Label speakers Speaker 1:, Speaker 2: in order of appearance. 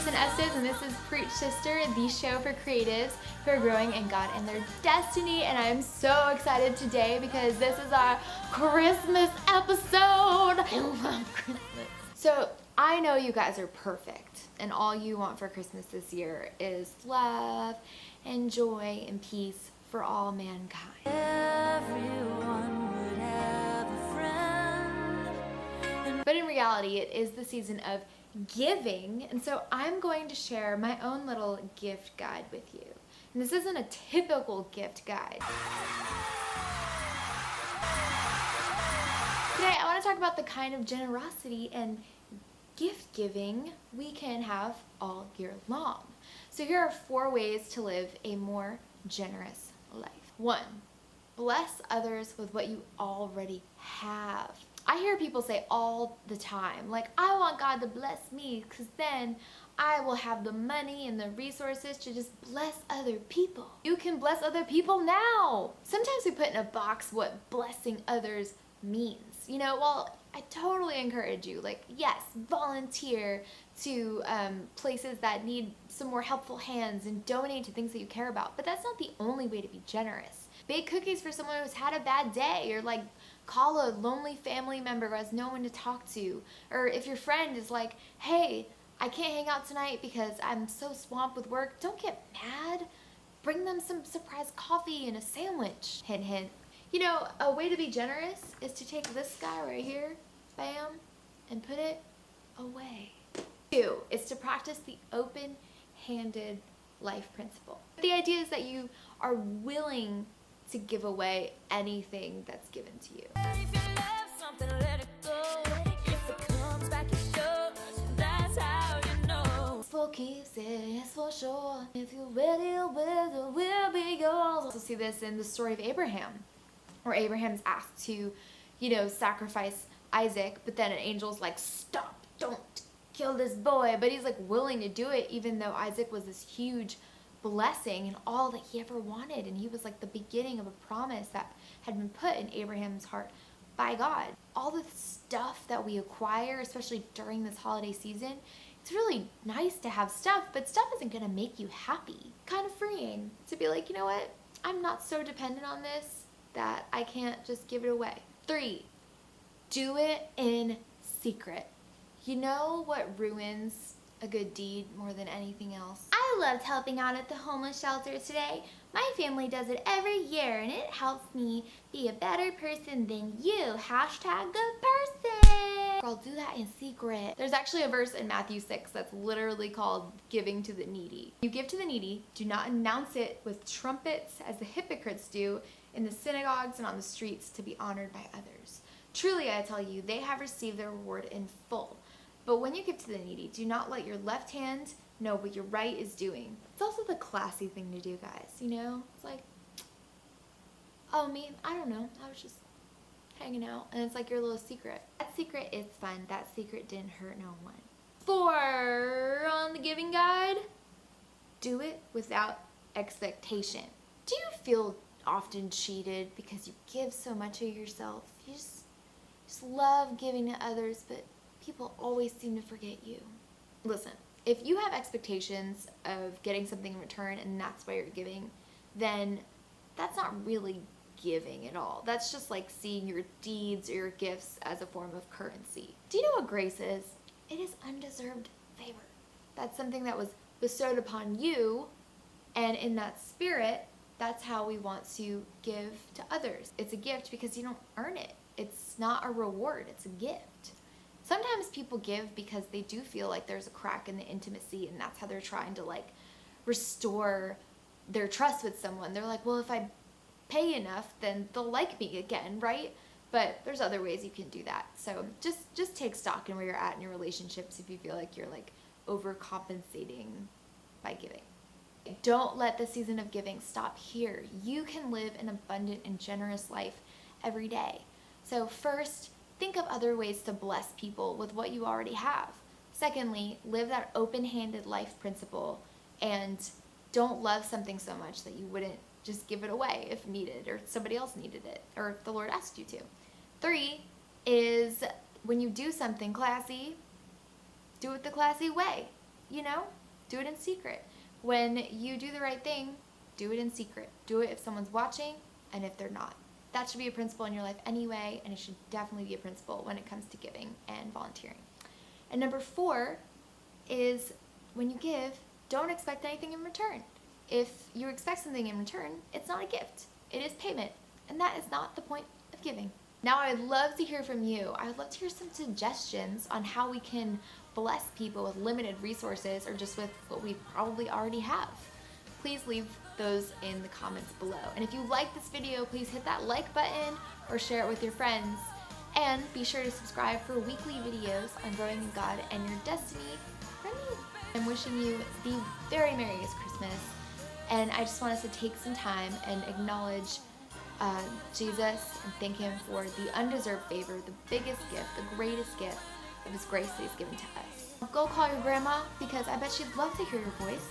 Speaker 1: and Estes, and this is Preach Sister, the show for creatives who are growing in God and their destiny. And I'm so excited today because this is our Christmas episode. I love Christmas. So I know you guys are perfect, and all you want for Christmas this year is love and joy and peace for all mankind. Everyone would have a friend. But in reality, it is the season of giving, and so I'm going to share my own little gift guide with you. And this isn't a typical gift guide. Today I want to talk about the kind of generosity and gift giving we can have all year long. So here are 4 ways to live a more generous life. 1, bless others with what you already have. I hear people say all the time, like, I want God to bless me because then I will have the money and the resources to just bless other people. You can bless other people now. Sometimes we put in a box what blessing others means. You know, well, I totally encourage you, like, yes, volunteer to places that need some more helpful hands and donate to things that you care about. But that's not the only way to be generous. Bake cookies for someone who's had a bad day, or like call a lonely family member who has no one to talk to. Or if your friend is like, hey, I can't hang out tonight because I'm so swamped with work, don't get mad. Bring them some surprise coffee and a sandwich. Hint, hint. You know, a way to be generous is to take this guy right here, bam, and put it away. 2 is to practice the open-handed life principle. The idea is that you are willing to give away anything that's given to you. If you love something, let it go. If it comes back, it shows. That's how you know. For keeps it is for sure. If you're ready, it will be yours. Also see this in the story of Abraham, where Abraham's asked to, sacrifice Isaac, but then an angel's like, stop, don't kill this boy. But he's like willing to do it, even though Isaac was this huge blessing and all that he ever wanted, and he was like the beginning of a promise that had been put in Abraham's heart by God. All the stuff that we acquire, especially during this holiday season, it's really nice to have stuff, but stuff isn't going to make you happy. Kind of freeing to be like, you know what, I'm not so dependent on this that I can't just give it away. 3, do it in secret. You know what ruins a good deed more than anything else? I loved helping out at the homeless shelter today. My family does it every year, and it helps me be a better person than you. Hashtag good person. Girl, do that in secret. There's actually a verse in Matthew 6 that's literally called giving to the needy. You give to the needy, do not announce it with trumpets as the hypocrites do in the synagogues and on the streets to be honored by others. Truly, I tell you, they have received their reward in full. But when you give to the needy, do not let your left hand know what your right is doing. It's also the classy thing to do, guys, It's like, oh, me, I don't know. I was just hanging out. And it's like your little secret. That secret is fun. That secret didn't hurt no one. 4 on the giving guide, do it without expectation. Do you feel often cheated because you give so much of yourself? You just love giving to others, but people always seem to forget you. Listen, if you have expectations of getting something in return and that's why you're giving, then that's not really giving at all. That's just like seeing your deeds or your gifts as a form of currency. Do you know what grace is? It is undeserved favor. That's something that was bestowed upon you, and in that spirit, that's how we want to give to others. It's a gift because you don't earn it. It's not a reward, it's a gift. Sometimes people give because they do feel like there's a crack in the intimacy, and that's how they're trying to restore their trust with someone. They're like, well, if I pay enough, then they'll like me again, right? But there's other ways you can do that. So just take stock in where you're at in your relationships if you feel like you're overcompensating by giving. Don't let the season of giving stop here. You can live an abundant and generous life every day. So first, think of other ways to bless people with what you already have. Secondly, live that open-handed life principle, and don't love something so much that you wouldn't just give it away if needed, or somebody else needed it, or if the Lord asked you to. 3 is when you do something classy, do it the classy way. do it in secret. When you do the right thing, do it in secret. Do it if someone's watching and if they're not. That should be a principle in your life anyway, and it should definitely be a principle when it comes to giving and volunteering. And number 4 is when you give, don't expect anything in return. If you expect something in return, it's not a gift. It is payment, and that is not the point of giving. Now, I'd love to hear from you. I would love to hear some suggestions on how we can bless people with limited resources or just with what we probably already have. Please leave those in the comments below. And if you like this video, please hit that like button or share it with your friends. And be sure to subscribe for weekly videos on growing in God and your destiny from me. I'm wishing you the very merriest Christmas. And I just want us to take some time and acknowledge Jesus and thank him for the undeserved favor, the biggest gift, the greatest gift of his grace that he's given to us. Go call your grandma because I bet she'd love to hear your voice.